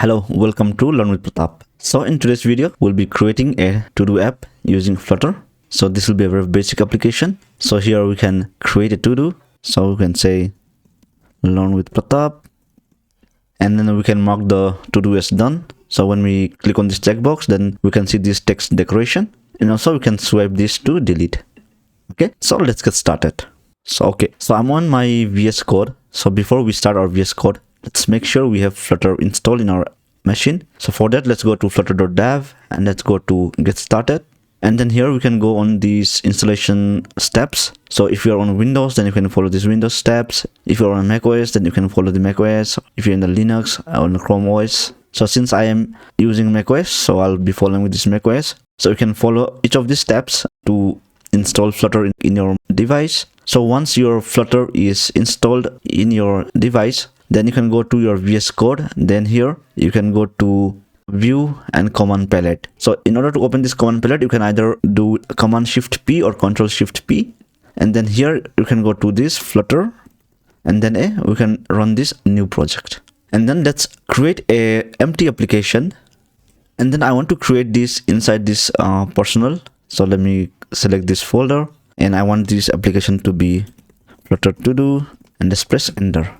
Hello, welcome to Learn with Pratap. So in today's video, we'll be creating a to-do app using Flutter. So this will be a very basic application. So here we can create a to-do. So we can say Learn with Pratap, and then we can mark the to-do as done. So when we click on this checkbox, then we can see this text decoration, and also we can swipe this to delete. Okay, so let's get started. So I'm on my VS Code. So before we start our VS Code, let's make sure we have Flutter installed in our machine. So for that, let's go to flutter.dev and let's go to get started. And then here we can go on these installation steps. So if you're on Windows, then you can follow these Windows steps. If you're on macOS, then you can follow the macOS. If you're in the Linux or on the Chrome OS. So since I am using macOS, so I'll be following with this macOS. So you can follow each of these steps to install Flutter in your device. So once your Flutter is installed in your device, then you can go to your VS Code. Then here you can go to View and Command Palette. So in order to open this Command Palette, you can either do Command Shift P or Control Shift P. And then here you can go to this Flutter, and then we can run this new project. And then let's create a empty application. And then I want to create this inside this personal. So let me select this folder, and I want this application to be Flutter Todo, and let's press enter.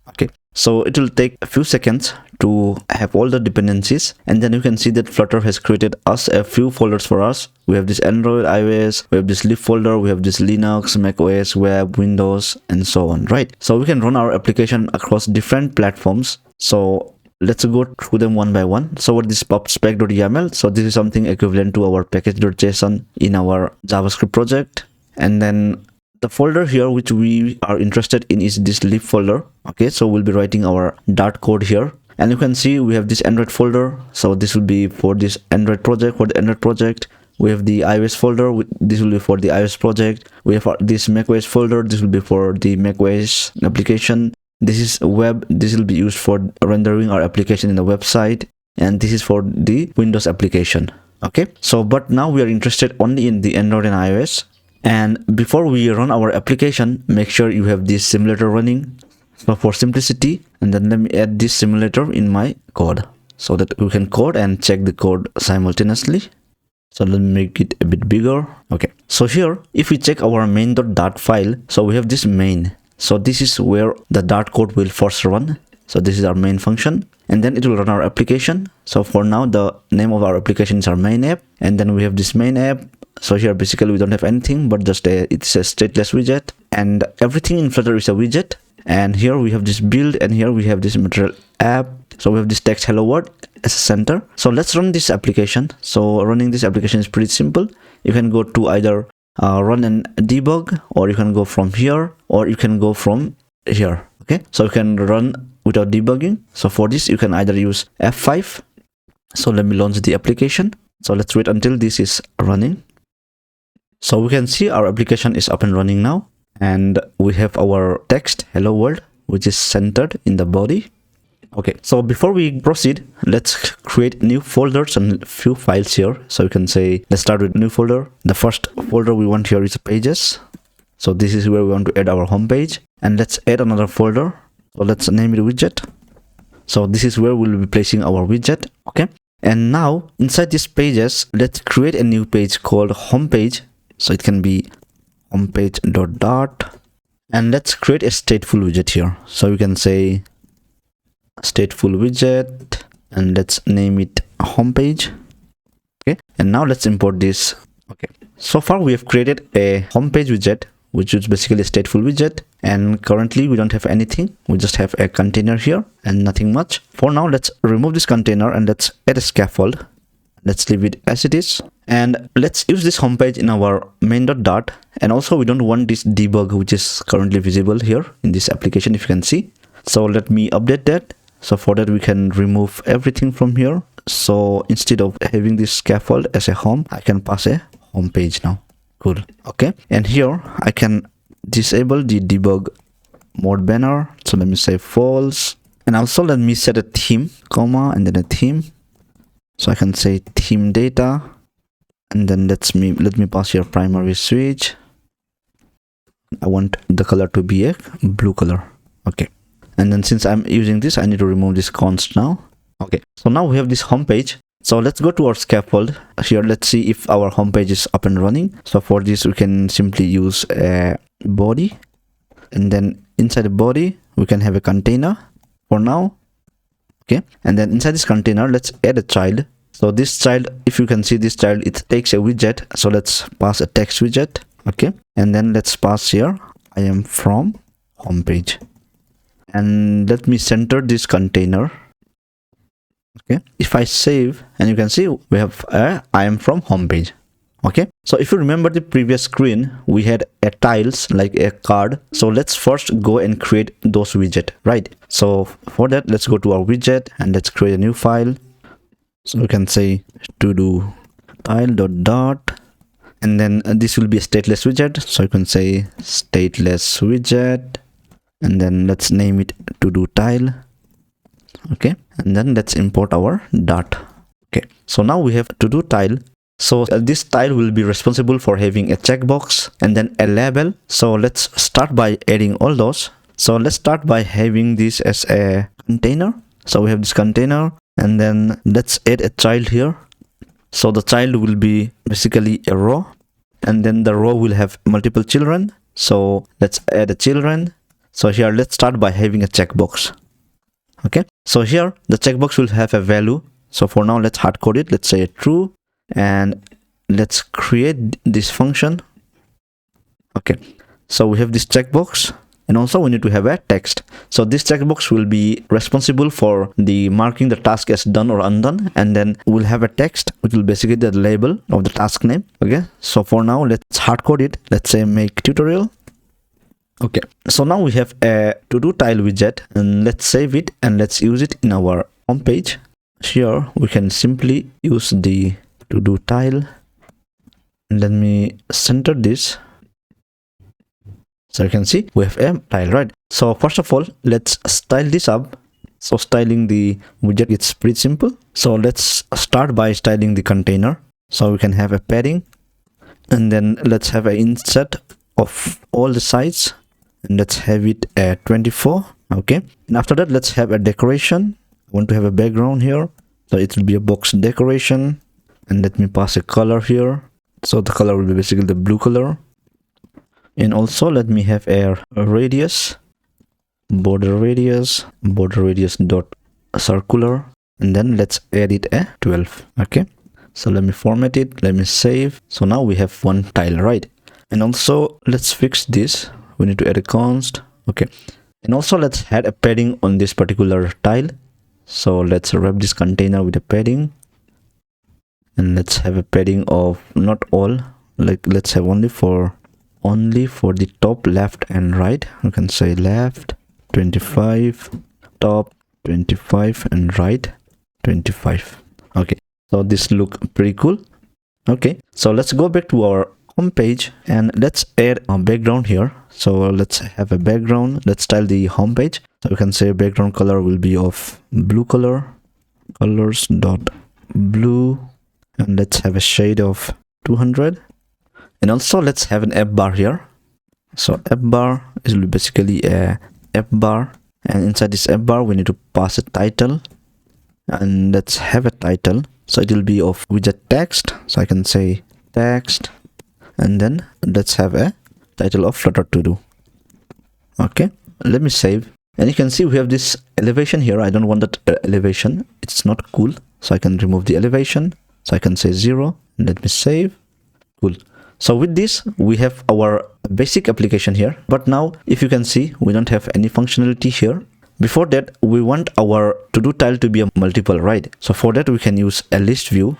Okay, so it will take a few seconds to have all the dependencies, and then you can see that Flutter has created us a few folders for us. We have this Android, iOS, we have this lib folder, we have this Linux, macOS, web, Windows, and so on, right? So we can run our application across different platforms. So let's go through them one by one. So what is pubspec.yaml? So this is something equivalent to our package.json in our JavaScript project. And then the folder here which we are interested in is this lib folder. Okay, so we'll be writing our Dart code here. And you can see we have this Android folder. So this will be for this Android project, for the Android project. We have the iOS folder. This will be for the iOS project. We have this macOS folder. This will be for the macOS application. This is web. This will be used for rendering our application in the website. And this is for the Windows application. Okay, so but now we are interested only in the Android and iOS. And before we run our application, make sure you have this simulator running. So for simplicity, and then let me add this simulator in my code so that we can code and check the code simultaneously. So let me make it a bit bigger. Okay, so here if we check our main.dart file, so we have this main. So this is where the Dart code will first run. So this is our main function, and then it will run our application. So for now, the name of our application is our main app, and then we have this main app. So here basically we don't have anything, but just it's a stateless widget, and everything in Flutter is a widget. And here we have this build, and here we have this material app. So we have this text hello world as a center. So let's run this application. So running this application is pretty simple. You can go to either run and debug, or you can go from here, or you can go from here. Okay, so you can run without debugging. So for this you can either use F5. So let me launch the application. So let's wait until this is running. So we can see our application is up and running now, and we have our text hello world which is centered in the body. Okay, so before we proceed, let's create new folders and few files here. So you can say, let's start with new folder. The first folder we want here is pages. So this is where we want to add our home page, and let's add another folder. So let's name it widget. So this is where we'll be placing our widget. Okay, and now inside these pages, let's create a new page called homepage. So it can be homepage.dart, and let's create a stateful widget here. So you can say stateful widget, and let's name it homepage. Okay, and now let's import this. Okay, so far we have created a homepage widget, which is basically a stateful widget, and currently we don't have anything. We just have a container here and nothing much. For now, let's remove this container and let's add a scaffold. Let's leave it as it is, and let's use this homepage in our main.dart. And also we don't want this debug which is currently visible here in this application, if you can see. So let me update that. So for that we can remove everything from here. So instead of having this scaffold as a home, I can pass a home page now. Cool. Okay, and here I can disable the debug mode banner. So let me say false, and also let me set a theme, comma, and then a theme. So I can say theme data, and then let me pass here primary switch. I want the color to be a blue color. Okay, and then since I'm using this, I need to remove this const now. Okay, so now we have this home page. So let's go to our scaffold here. Let's see if our home page is up and running. So for this, we can simply use a body, and then inside the body, we can have a container for now. Okay, and then inside this container, let's add a child. So this child, if you can see this child, it takes a widget. So let's pass a text widget. Okay, and then let's pass here, I am from homepage, and let me center this container. Okay, if I save, and you can see we have I am from homepage. Okay, so if you remember the previous screen, we had a tiles like a card. So let's first go and create those widget, right? So for that, let's go to our widget and let's create a new file. So we can say to do tile.dot, and then this will be a stateless widget. So you can say stateless widget, and then let's name it to do tile. Okay, and then let's import our dot. Okay, so now we have to do tile. So this tile will be responsible for having a checkbox and then a label. So let's start by adding all those. So let's start by having this as a container. So we have this container, and then let's add a child here. So the child will be basically a row, and then the row will have multiple children. So let's add a children. So here let's start by having a checkbox. Okay, so here the checkbox will have a value. So for now, let's hard code it. Let's say true, and let's create this function. Okay, so we have this checkbox, and also we need to have a text. So this checkbox will be responsible for the marking the task as done or undone, and then we'll have a text which will basically the label of the task name. Okay, so for now, let's hard code it. Let's say make tutorial. Okay, so now we have a to do tile widget, and let's save it and let's use it in our home page. Here we can simply use the to do tile. Let me center this. So you can see we have a tile, right? So first of all, let's style this up. So styling the widget, it's pretty simple. So let's start by styling the container. So we can have a padding, and then let's have an inset of all the sides, and let's have it at 24. Okay, and after that, let's have a decoration. I want to have a background here, so it will be a box decoration, and let me pass a color here. So the color will be basically the blue color, and also let me have a radius, border radius dot circular, and then let's add it a 12. Okay, so let me format it, let me save. So now we have one tile, right? And also let's fix this. We need to add a const. Okay, and also let's add a padding on this particular tile. So let's wrap this container with a padding, and let's have a padding of not all, like let's have only for the top left and right. You can say left 25, top 25, and right 25. Okay, so this look pretty cool. Okay, so let's go back to our home page and let's add a background here. So let's have a background. Let's style the home page. So you can say background color will be of blue color, colors dot blue, and let's have a shade of 200. And also let's have an app bar here. So app bar is basically a app bar, and inside this app bar we need to pass a title, and let's have a title. So it will be of widget text. So I can say text, and then let's have a title of Flutter Todo. Okay, let me save, and you can see we have this elevation here. I don't want that elevation, it's not cool, so I can remove the elevation. So I can say 0, and let me save. Cool. So with this we have our basic application here, but now if you can see we don't have any functionality here. Before that, we want our to do tile to be a multiple, right? So for that we can use a list view.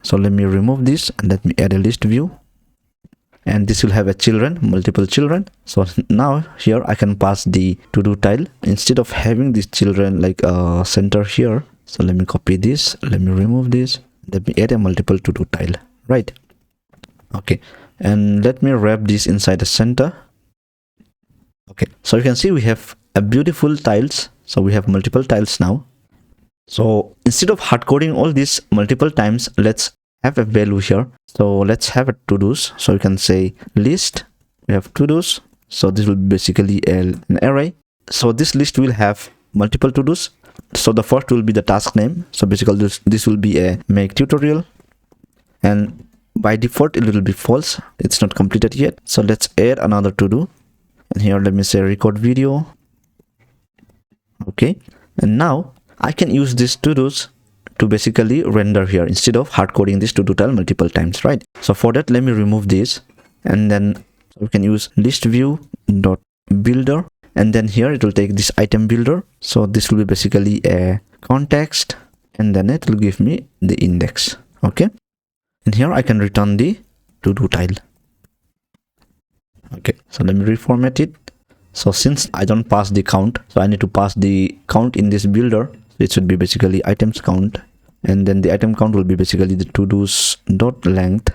So let me remove this and let me add a list view, and this will have a children, multiple children. So now here I can pass the to do tile instead of having these children like center here. So let me copy this, let me remove this, let me add a multiple to do tile, right? Okay, and let me wrap this inside the center. Okay, so you can see we have a beautiful tiles. So we have multiple tiles now. So instead of hard coding all these multiple times, let's have a value here. So let's have a to-dos. So you can say list, we have to-dos. So this will be basically an array. So this list will have multiple to-dos. So the first will be the task name. So basically this will be a make tutorial, and by default it will be false. It's not completed yet. So let's add another to do, and here let me say record video. Okay, and now I can use these to dos to basically render here instead of hard coding this to do tile multiple times, right? So for that, let me remove this, and then we can use list view dot builder, and then here it will take this item builder. So this will be basically a context, and then it will give me the index. Okay, and here I can return the to do tile. Okay, so let me reformat it. So since I don't pass the count, so I need to pass the count in this builder. So it should be basically items count, and then the item count will be basically the to dos dot length.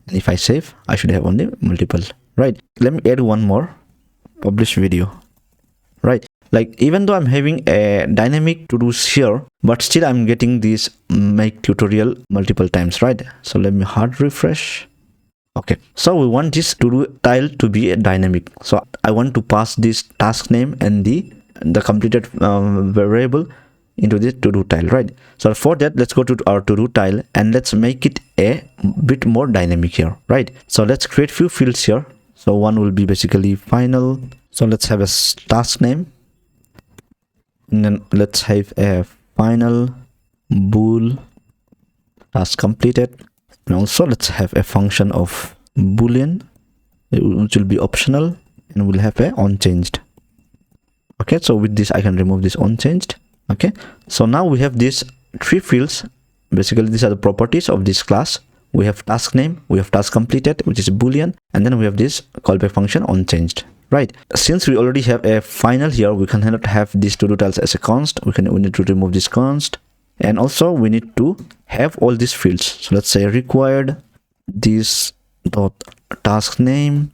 And if I save, I should have only multiple, right? Let me add one more, publish video, right? Like even though I'm having a dynamic to dos here, but still I'm getting this make tutorial multiple times, right? So let me hard refresh. Okay, so we want this to do tile to be a dynamic. So I want to pass this task name and the completed variable into this to do tile, right? So for that, let's go to our to do tile and let's make it a bit more dynamic here, right? So let's create few fields here. So one will be basically final. So let's have a task name, and then let's have a final bool task completed. And also let's have a function of boolean, which will be optional, and we'll have a unchanged. Okay, so with this I can remove this unchanged. Okay, so now we have these three fields. Basically these are the properties of this class. We have task name, we have task completed, which is boolean, and then we have this callback function unchanged, right? Since we already have a final here, we cannot have these to do tiles as a const. We need to remove this const. And also we need to have all these fields. So let's say required this dot task name,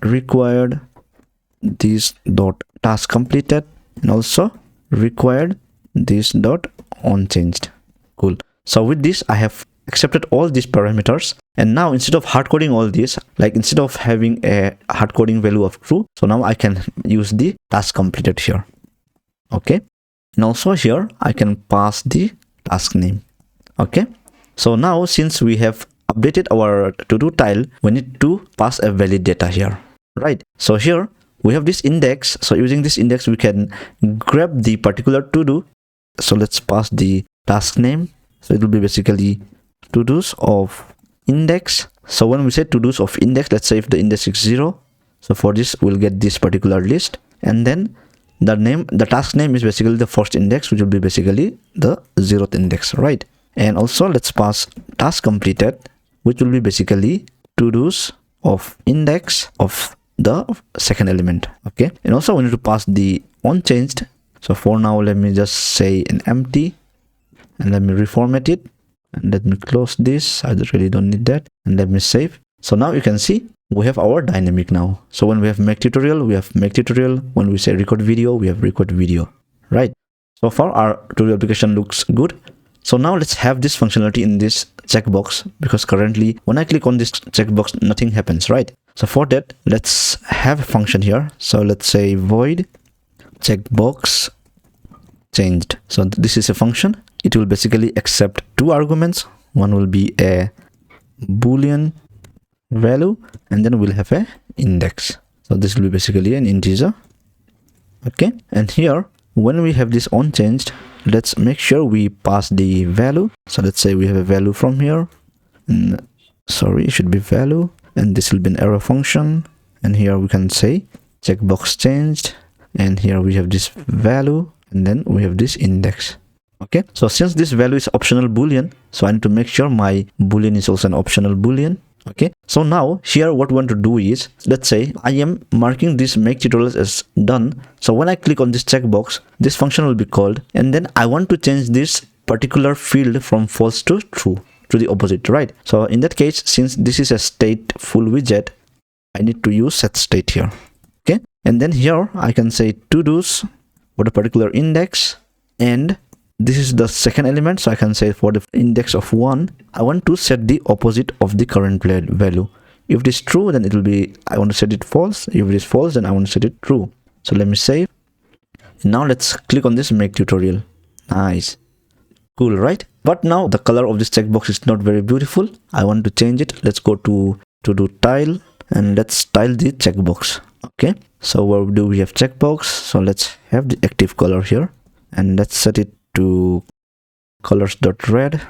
required this dot task completed, and also required this dot unchanged. Cool. So with this I have accepted all these parameters, and now instead of hard coding all this, like instead of having a hard coding value of true, so now I can use the task completed here. Okay, and also here I can pass the task name. Okay, so now since we have updated our to do tile, we need to pass a valid data here, right? So here we have this index. So using this index we can grab the particular to do. So let's pass the task name. So it will be basically to dos of index. So when we say to dos of index, let's say if the index is 0, so for this we'll get this particular list, and then the task name is basically the first index, which will be basically the 0th index, right? And also let's pass task completed, which will be basically to dos of index of the second element. Okay, and also we need to pass the unchanged. So for now let me just say an empty, and let me reformat it, and let me close this. I really don't need that, and let me save. So now you can see we have our dynamic now. So when we have make tutorial, we have make tutorial. When we say record video, we have record video, right? So far our tutorial application looks good. So now let's have this functionality in this checkbox, because currently when I click on this checkbox, nothing happens, right? So for that, let's have a function here. So let's say void checkbox changed. So this is a function. It will basically accept two arguments. One will be a boolean value, and then we'll have a index. So this will be basically an integer. Okay, and here when we have this unchanged, let's make sure we pass the value. So let's say we have a value from here, and sorry, it should be value, and this will be an arrow function, and here we can say checkbox changed, and here we have this value, and then we have this index. Okay, so since this value is optional boolean, so I need to make sure my boolean is also an optional boolean. Okay, so now here what we want to do is, let's say I am marking this make tutorials as done. So when I click on this checkbox, this function will be called, and then I want to change this particular field from false to true, to the opposite, right? So in that case, since this is a stateful widget, I need to use set state here. Okay, and then here I can say to dos for the particular index, and this is the second element. So I can say for the index of 1, I want to set the opposite of the current value. If it is true, then it will be, I want to set it false. If it is false, then I want to set it true. So let me save. Now let's click on this make tutorial. Nice. Cool, right? But now the color of this checkbox is not very beautiful. I want to change it. Let's go to do tile and let's style the checkbox. Okay, so where do we have checkbox? So let's have the active color here and let's set it to colors.red.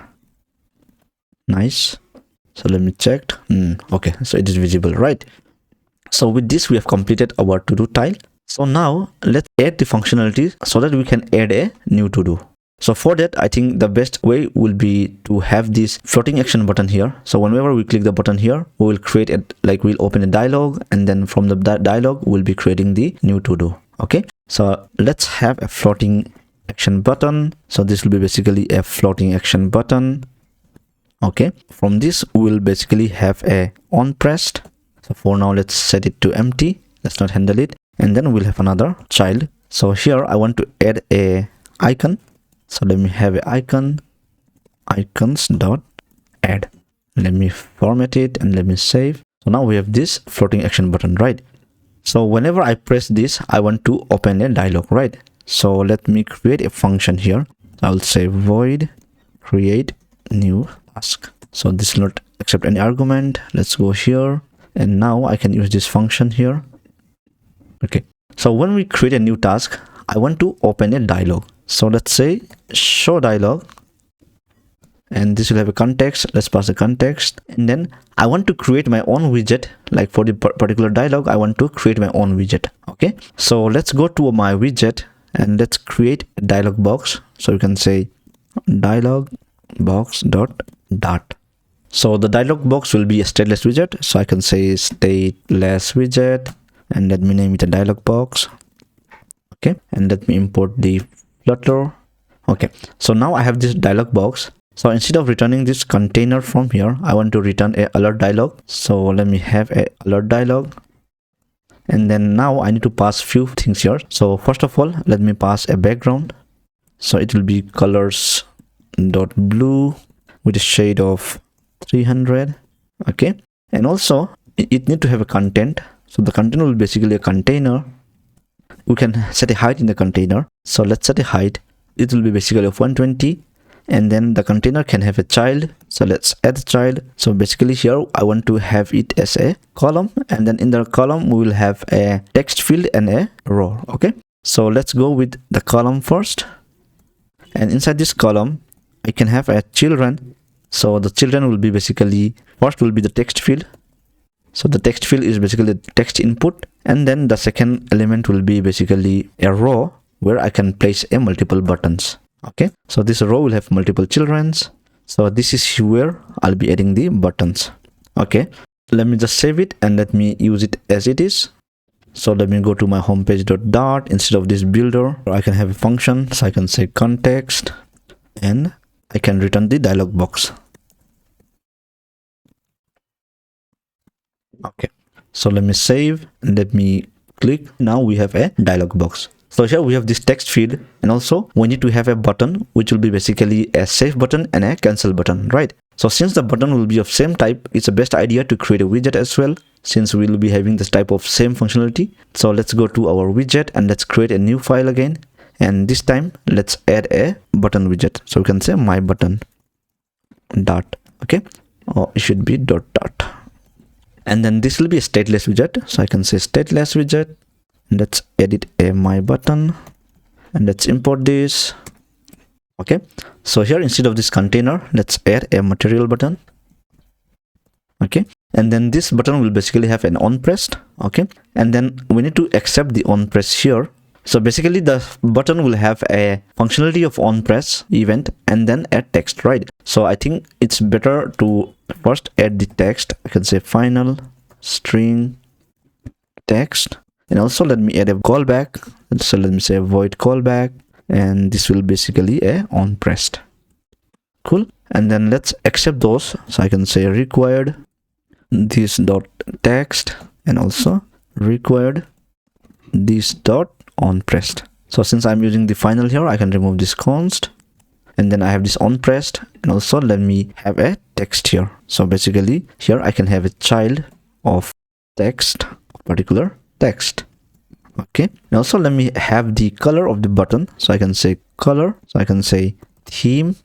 Nice. So let me check. Okay, so it is visible, right? So with this we have completed our to do tile. So now let's add the functionality so that we can add a new to do. So for that, I think the best way will be to have this floating action button here. So whenever we click the button here, we will create it, like we'll open a dialog, and then from the dialog we'll be creating the new to do. Okay, so let's have a floating action button. So this will be basically a floating action button. Okay, from this we'll basically have a on pressed. So for now let's set it to empty. Let's not handle it, and then we'll have another child. So here I want to add a icon. So let me have an icon, icons dot add. Let me format it and let me save. So now we have this floating action button, right? So whenever I press this, I want to open a dialog, right? So let me create a function here. I'll say void create new task. So this will not accept any argument. Let's go here, and now I can use this function here. Okay, so when we create a new task, I want to open a dialog. So let's say show dialog, and this will have a context. Let's pass the context, and then I want to create my own widget. Like for the particular dialog, I want to create my own widget. Okay, so let's go to my widget and let's create a dialog box. So you can say dialog box dot. So the dialog box will be a stateless widget. So I can say stateless widget, and let me name it a dialog box. Okay, and let me import the Flutter. Okay, so now I have this dialog box. So instead of returning this container from here, I want to return a alert dialog. So let me have a alert dialog, and then now I need to pass few things here. So first of all, let me pass a background. So it will be colors dot blue with a shade of 300. Okay, and also it need to have a content. So the content will be basically a container. We can set a height in the container. So let's set a height. It will be basically of 120, and then the container can have a child. So let's add the child. So basically here I want to have it as a column, and then in the column we will have a text field and a row. Okay, so let's go with the column first, and inside this column I can have a children. So the children will be basically, first will be the text field. So the text field is basically the text input, and then the second element will be basically a row where I can place a multiple buttons. Okay, so this row will have multiple childrens. So this is where I'll be adding the buttons. Okay, let me just save it and let me use it as it is. So let me go to my homepage dot. Instead of this builder, I can have a function. So I can say context, and I can return the dialog box. Okay, so let me save and let me click. Now we have a dialog box. So here we have this text field, and also we need to have a button which will be basically a save button and a cancel button, right? So since the button will be of same type, it's the best idea to create a widget as well, since we will be having this type of same functionality. So let's go to our widget and let's create a new file again, and this time let's add a button widget. So we can say my button dot. Okay, or it should be dot. And then this will be a stateless widget. So I can say stateless widget. Let's edit a my button, and let's import this. Okay, so here instead of this container, let's add a material button. Okay, and then this button will basically have an on pressed. Okay, and then we need to accept the on press here. So basically the button will have a functionality of on press event and then add text, right? So I think it's better to first add the text. I can say final string text, and also let me add a callback. So let me say void callback, and this will basically a on pressed. Cool, and then let's accept those. So I can say required this dot text, and also required this dot on pressed. So since I'm using the final here, I can remove this const, and then I have this on pressed, and also let me have a text here. So basically here I can have a child of text, particular text. Okay, and also let me have the color of the button. So I can say color, so I can say theme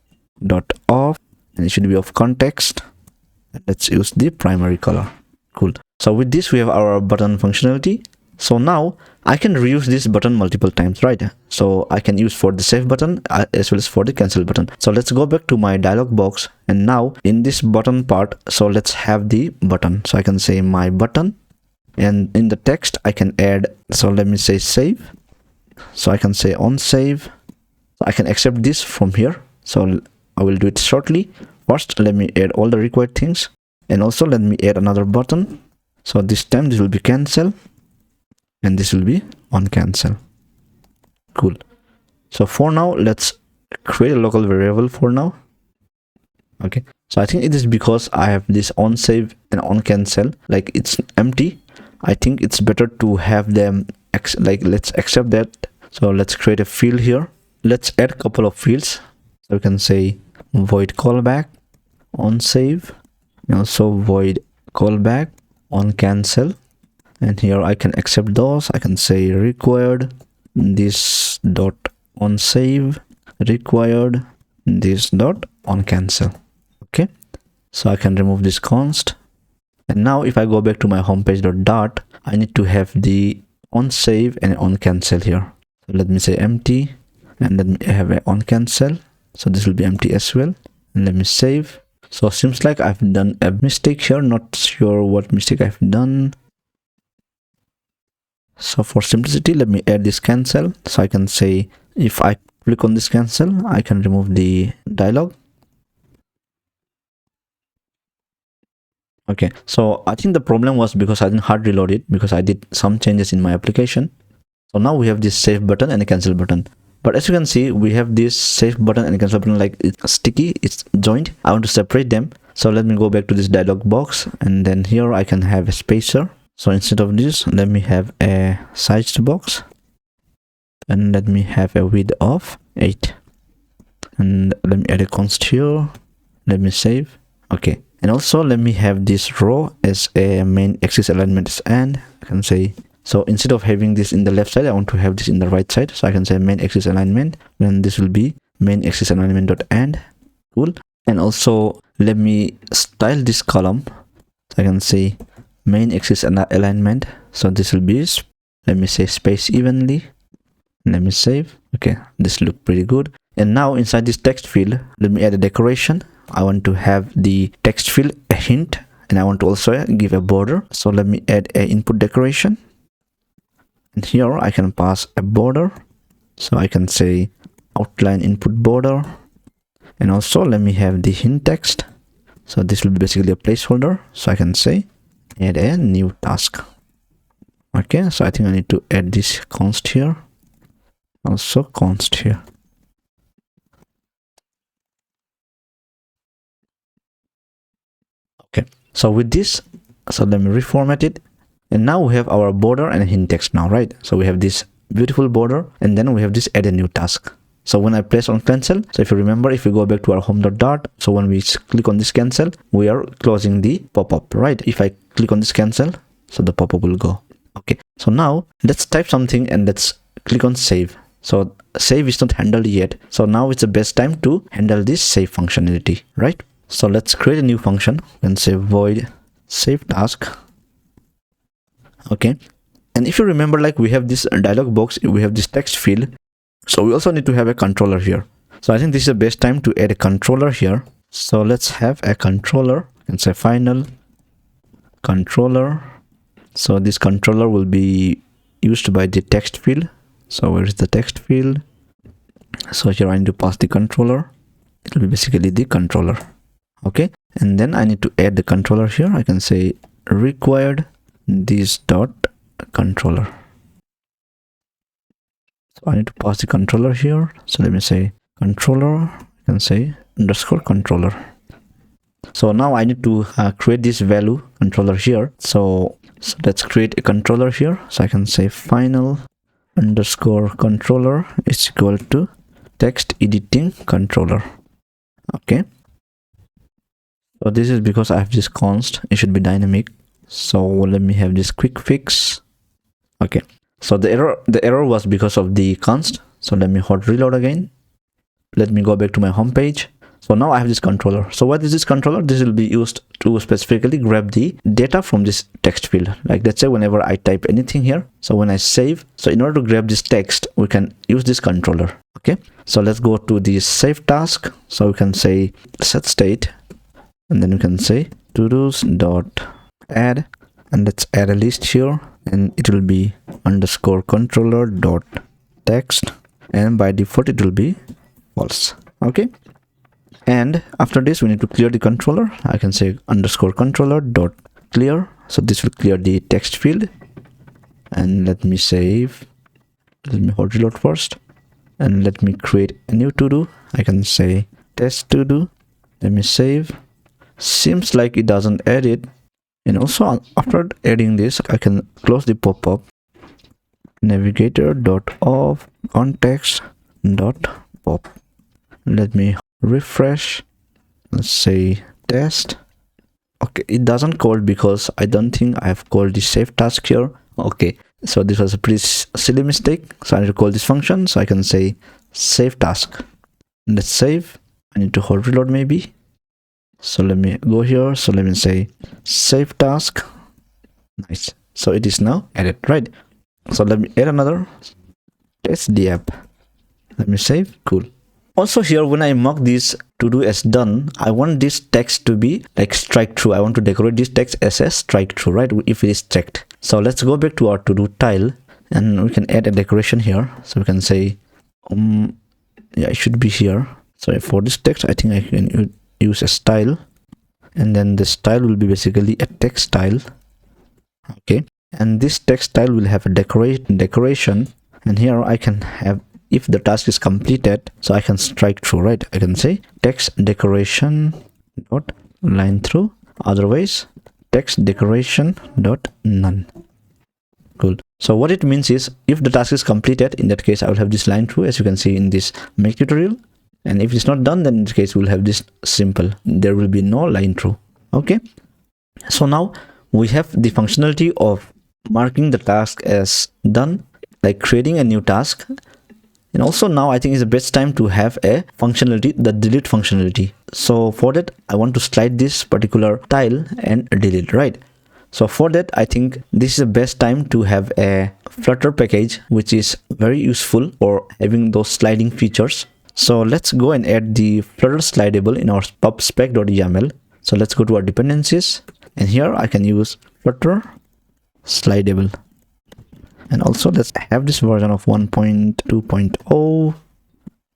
dot off, and it should be of context. Let's use the primary color. Cool. So with this we have our button functionality. So now I can reuse this button multiple times, right? So I can use for the save button as well as for the cancel button. So let's go back to my dialog box, and now in this button part, so let's have the button. So I can say my button, and in the text I can add, so let me say save. So I can say on save. So I can accept this from here, so I will do it shortly. First let me add all the required things, and also let me add another button. So this time this will be cancel, and this will be on cancel. Cool. So for now let's create a local variable for now. Okay, so I think it is because I have this on save and on cancel, like it's empty. I think it's better to have them like, let's accept that. So let's create a field here. Let's add a couple of fields. So we can say void callback on save, and also void callback on cancel, and here I can accept those. I can say required this dot on save, required this dot on cancel. Okay, so I can remove this const, and now if I go back to my homepage dot, I need to have the on save and on cancel here. So let me say empty, and let me have a on cancel, so this will be empty as well, and let me save. So seems like I've done a mistake here, not sure what mistake I've done. So for simplicity, let me add this cancel. So I can say if I click on this cancel, I can remove the dialog. Okay, so I think the problem was because I didn't hard reload it, because I did some changes in my application. So now we have this save button and a cancel button. But as you can see, we have this save button and cancel button, like it's sticky, it's joined. I want to separate them. So let me go back to this dialog box, and then here I can have a spacer. So instead of this, let me have a sized box, and let me have a width of 8, and let me add a const here. Let me save. Okay, and also let me have this row as a main axis alignment, and I can say, so instead of having this in the left side, I want to have this in the right side. So I can say main axis alignment, then this will be main axis alignment dot end. Cool. And also let me style this column. So I can say main axis alignment, so this will be, let me say space evenly, let me save. Okay, this look pretty good. And now inside this text field, let me add a decoration. I want to have the text field a hint, and I want to also give a border. So let me add a input decoration, and here I can pass a border. So I can say outline input border, and also let me have the hint text. So this will be basically a placeholder. So I can say add a new task. Okay, so I think I need to add this const here, also const here. Okay, so with this, so let me reformat it, and now we have our border and hint text now, right? So we have this beautiful border, and then we have this add a new task. So when I press on cancel, so if you remember, if we go back to our home.dart, so when we click on this cancel, we are closing the pop-up, right? If I click on this cancel, so the pop-up will go. Okay, so now let's type something and let's click on save. So save is not handled yet, so now it's the best time to handle this save functionality, right? So let's create a new function and say void save task. Okay, and if you remember, like we have this dialog box, we have this text field, so we also need to have a controller here. So I think this is the best time to add a controller here. So let's have a controller and say final controller. So this controller will be used by the text field. So where is the text field? So here I need to pass the controller. It will be basically the controller. Okay, and then I need to add the controller here. I can say required this dot controller. So I need to pass the controller here. So let me say controller, I can say underscore controller. So now I need to create this value controller here. So let's create a controller here. So I can say final underscore controller is equal to text editing controller. Okay, so this is because I have this const, it should be dynamic. So let me have this quick fix. Okay, So the error was because of the const. So let me hot reload again. Let me go back to my home page. So now I have this controller. So what is this controller? This will be used to specifically grab the data from this text field. Like let's say whenever I type anything here, so when I save, so in order to grab this text, we can use this controller. Okay, so let's go to the save task. So we can say set state, and then we can say todos dot add, and let's add a list here, and it will be underscore controller dot text, and by default it will be false. Okay, and after this we need to clear the controller. I can say underscore controller dot clear, so this will clear the text field. And let me save. Let me hot reload first, and let me create a new to do. I can say test to do. Let me save. Seems like it doesn't add it. And also after adding this, I can close the pop-up. Navigator dot off context dot pop. Let me refresh. Let's say test. Okay, it doesn't call because I don't think I have called the save task here. Okay, so this was a pretty silly mistake. So I need to call this function. So I can say save task. Let's save. I need to hot reload maybe. So let me go here. So let me say save task. Nice. So it is now added, right? So let me add another. Test the app. Let me save. Cool. Also here, when I mark this to do as done, I want this text to be like strike through. I want to decorate this text as a strike through, right? If it is checked. So let's go back to our to do tile, and we can add a decoration here. So we can say, yeah, it should be here. So for this text, I think I can use a style, and then the style will be basically a text style. Okay, and this text style will have a decoration, and here I can have, if the task is completed, so I can strike through, right? I can say text decoration dot line through, otherwise text decoration dot none. Cool. So what it means is, if the task is completed, in that case I will have this line through, as you can see in this make tutorial. And if it's not done, then in this case we'll have this simple, there will be no line through. Okay, so now we have the functionality of marking the task as done, like creating a new task. And also now I think it's the best time to have a functionality, the delete functionality. So for that, I want to slide this particular tile and delete, right? So for that, I think this is the best time to have a Flutter package, which is very useful for having those sliding features. So let's go and add the Flutter slidable in our pubspec.yaml. So let's go to our dependencies, and here I can use Flutter slidable. And also let's have this version of 1.2.0,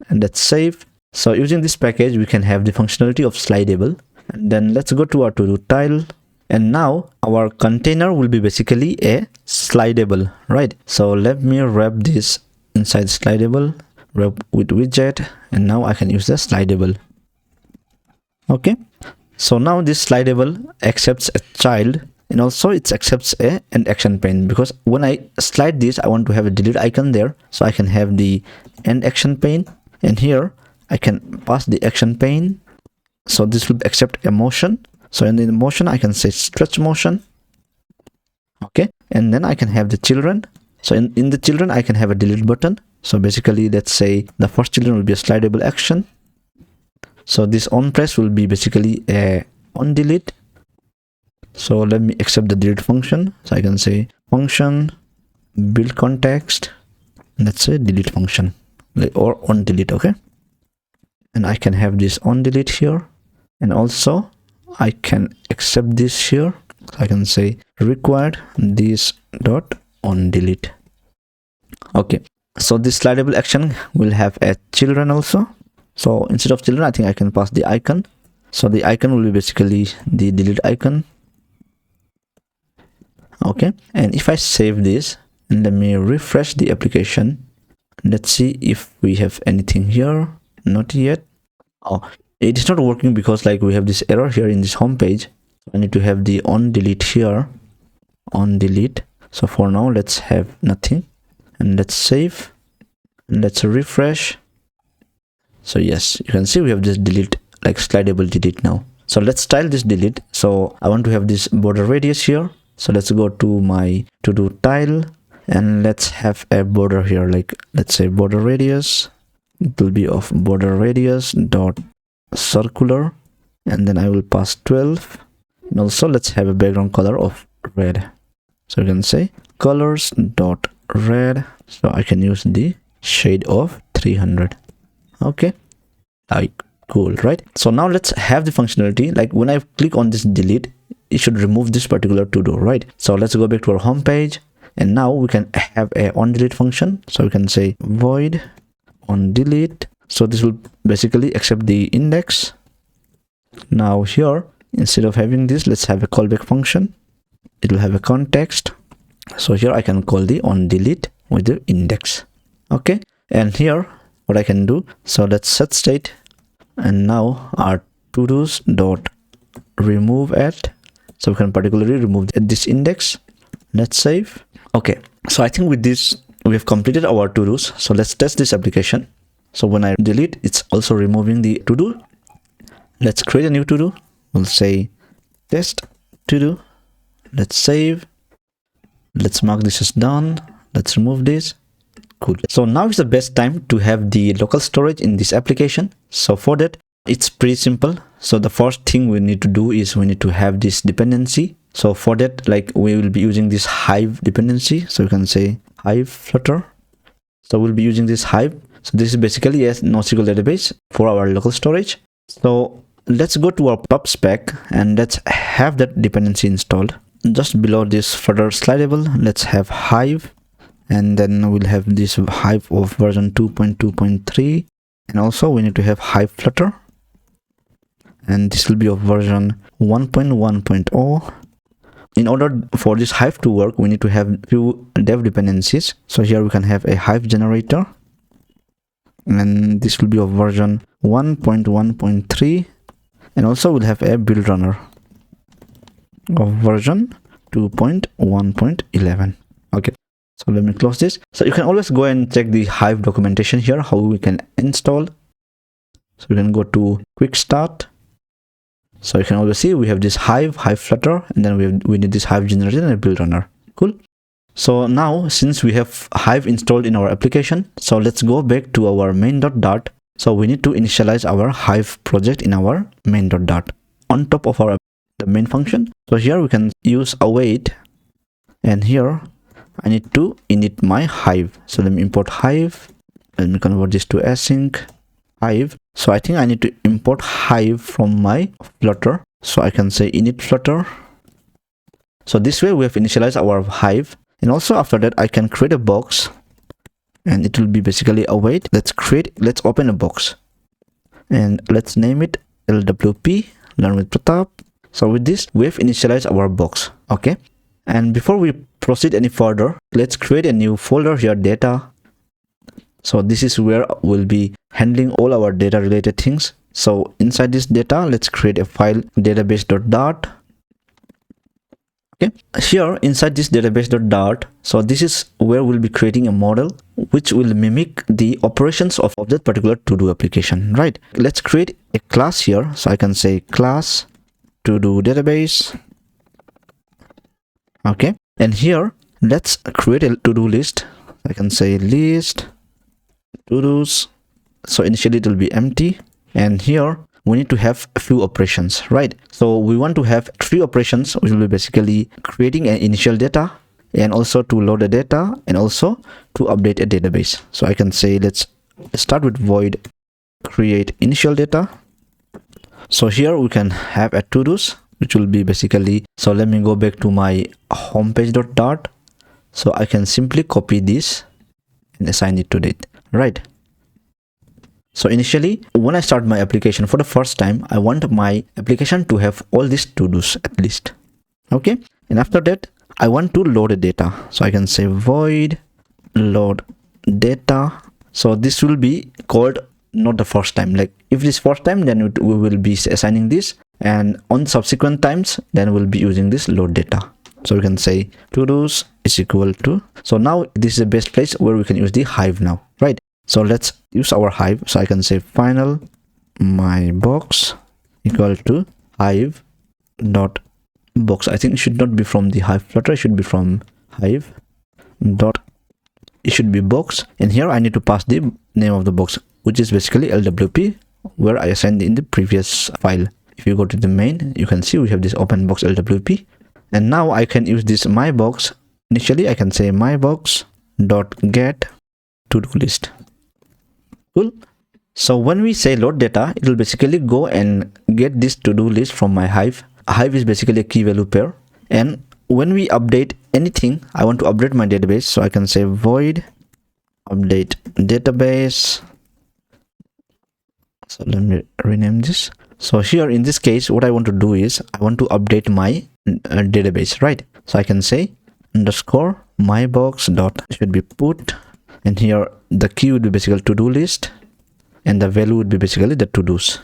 and let's save. So using this package, we can have the functionality of slidable. And then let's go to our to do tile, and now our container will be basically a slidable, right? So let me wrap this inside slidable, wrap with widget, and now I can use the slidable. Okay, so now this slidable accepts a child, and also it accepts an action pane, because when I slide this, I want to have a delete icon there. So I can have the end action pane, and here I can pass the action pane. So this will accept a motion. So in the motion, I can say stretch motion. Okay, and then I can have the children. So in the children, I can have a delete button. So basically, let's say the first children will be a slidable action. So this on press will be basically a on delete. So let me accept the delete function. So I can say function build context, let's say delete function, or on delete. Okay, and I can have this on delete here, and also I can accept this here. So I can say required this dot on delete. Okay, so this slidable action will have a children also. So instead of children, I think I can pass the icon. So the icon will be basically the delete icon. Okay, and if I save this and let me refresh the application, let's see if we have anything here. Not yet. Oh, it is not working because like we have this error here in this home page. I need to have the on delete here, on delete. So for now, let's have nothing, and let's save, and let's refresh. So yes, you can see we have this delete, like slidable delete now. So let's style this delete. So I want to have this border radius here. So let's go to my to do tile, and let's have a border here, like let's say border radius. It will be of border radius dot circular, and then I will pass 12, and also let's have a background color of red. So you can say colors dot red, so I can use the shade of 300. Okay, like cool, right? So now let's have the functionality, like when I click on this delete, it should remove this particular to do, right? So let's go back to our home page, and now we can have a on delete function. So we can say void on delete, so this will basically accept the index. Now here, instead of having this, let's have a callback function. It will have a context, so here I can call the on delete with the index. Okay, and here what I can do, so let's set state, and now our to-dos dot remove at, so we can particularly remove this index. Let's save. Okay, so I think with this we have completed our to-dos. So let's test this application. So when I delete, it's also removing the to-do. Let's create a new to-do. We'll say test to-do. Let's save. Let's mark this as done. Let's remove this. Cool. So now is the best time to have the local storage in this application. So for that, it's pretty simple. So the first thing we need to do is we need to have this dependency. So for that, like we will be using this Hive dependency. So you can say Hive Flutter. So we'll be using this Hive. So this is basically a NoSQL database for our local storage. So let's go to our pub spec and let's have that dependency installed. Just below this Flutter slidable, let's have Hive, and then we'll have this Hive of version 2.2.3, and also we need to have Hive Flutter, and this will be of version 1.1.0. In order for this Hive to work, we need to have few dev dependencies. So here we can have a Hive generator, and this will be of version 1.1.3, and also we'll have a build runner of version 2.1.11. Okay, so let me close this. So you can always go and check the Hive documentation here, how we can install. So we can go to quick start. So you can always see we have this Hive Flutter, and then we need this Hive generator and a build runner. Cool. So now since we have Hive installed in our application, so let's go back to our main.dart. So we need to initialize our Hive project in our main.dart on top of the main function. So here we can use await, and here I need to init my Hive. So let me import Hive. Let me convert this to async Hive. So I think I need to import Hive from my Flutter. So I can say init Flutter. So this way we have initialized our Hive, and also after that I can create a box, and it will be basically await. Let's open a box, and let's name it LWP learn with Pratap. So with this we have initialized our box. Okay, and before we proceed any further, let's create a new folder here, data. So this is where we'll be handling all our data related things. So inside this data, let's create a file database.dart. Okay, here inside this database.dart, so this is where we'll be creating a model which will mimic the operations of that particular to-do application, right? Let's create a class here. So I can say class to-do database. Okay, and here let's create a to-do list. I can say list to-dos. So initially it will be empty, and here we need to have a few operations, right? So we want to have 3 operations, which will be basically creating an initial data, and also to load the data, and also to update a database. So I can say let's start with void create initial data. So here we can have a to-dos, which will be basically, so let me go back to my homepage.dart. So I can simply copy this and assign it to it, right? So initially, when I start my application for the first time, I want my application to have all these to-dos at least. Okay, and after that I want to load the data. So I can say void load data. So this will be called not the first time. Like if it is first time, then we will be assigning this, and on subsequent times then we'll be using this load data. So we can say to-dos is equal to, so now this is the best place where we can use the Hive now, right? So let's use our Hive. So I can say final my box equal to Hive dot box. I think it should not be from the Hive Flutter, it should be from Hive dot it should be box, and here I need to pass the name of the box, which is basically LWP, where I assigned in the previous file. If you go to the main, you can see we have this open box LWP, and now I can use this my box. Initially I can say my box dot get to do list. Cool. So when we say load data, it will basically go and get this to do list from my Hive. Hive is basically a key value pair, and when we update anything, I want to update my database, so I can say void update database. So let me rename this. So here in this case, what I want to do is I want to update my database, right? So I can say underscore my box dot should be put, and here the key would be basically to do list, and the value would be basically the to dos.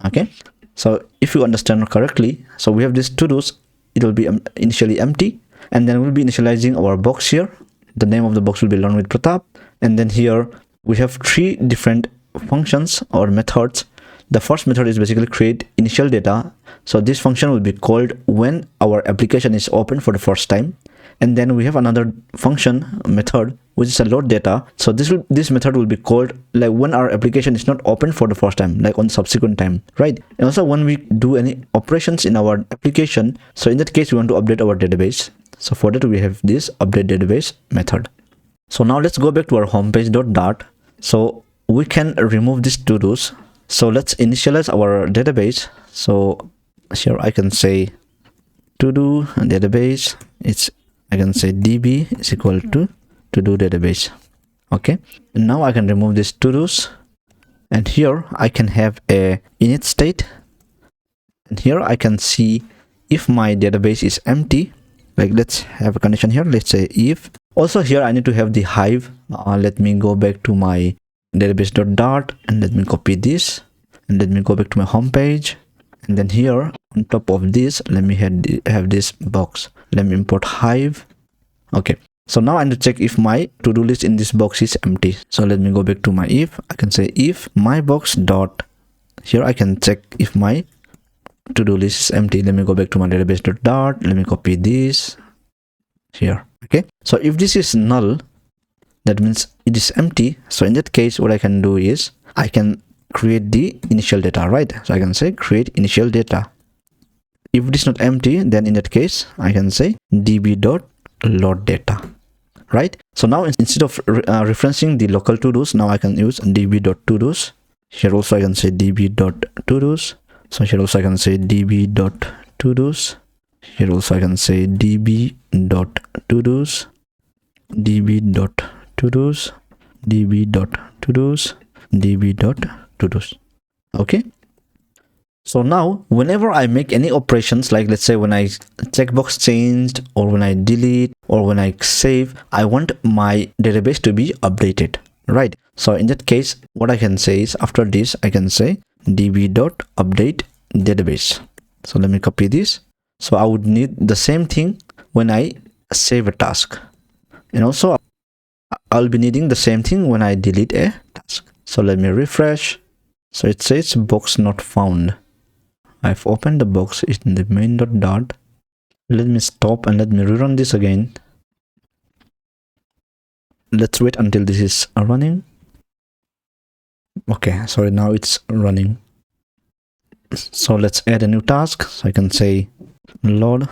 Okay, so if you understand correctly, so we have these to dos. It will be initially empty, and then we'll be initializing our box here. The name of the box will be learn with Pratap, and then here we have 3 different functions or methods. The first method is basically create initial data. So this function will be called when our application is open for the first time. And then we have another function method, which is a load data. So this method will be called like when our application is not open for the first time, like on subsequent time, right? And also when we do any operations in our application, so in that case we want to update our database. So for that we have this update database method. So now let's go back to our homepage.dart. So we can remove these to dos. So let's initialize our database. So here I can say to do database. I can say db is equal to do database. Okay, and now I can remove these to dos, and here I can have a init state, and here I can see if my database is empty. Like let's have a condition here. Let's say if. Also here I need to have the Hive. Let me go back to my database.dart, and let me copy this, and let me go back to my home page, and then here on top of this let me have this box. Let me import Hive. Okay, so now I need to check if my to-do list in this box is empty. So let me go back to my if. I can say if my box dot, here I can check if my to-do list is empty. Let me go back to my database.dart. Let me copy this here. Okay, so if this is null, that means it is empty. So in that case what I can do is I can create the initial data, right? So I can say create initial data. If it is not empty, then in that case I can say db.load data, right? So now instead of referencing the local to dos, now I can use db.todos. Here also I can say db.todos. So here also I can say db.todos. Here also I can say db.todos, db.todos, db.todos, db.todos. Okay, so now whenever I make any operations, like let's say when I checkbox changed, or when I delete, or when I save, I want my database to be updated, right? So in that case what I can say is after this I can say db.update database. So let me copy this. So I would need the same thing when I save a task, and also I'll be needing the same thing when I delete a task. So let me refresh. So it says box not found. I've opened the box in the main.dart. Let me stop and let me rerun this again. Let's wait until this is running. Okay, sorry, now it's running. So let's add a new task. So I can say load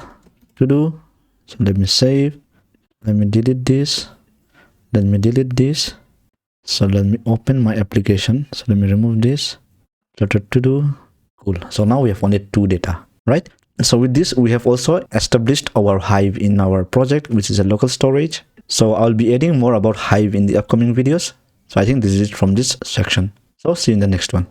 to do. So let me save. Let me delete this. Let me delete this. So let me open my application. So let me remove this. Flutter to do. Cool. So now we have only 2 data, right? So with this, we have also established our Hive in our project, which is a local storage. So I'll be adding more about Hive in the upcoming videos. So I think this is it from this section. So see you in the next one.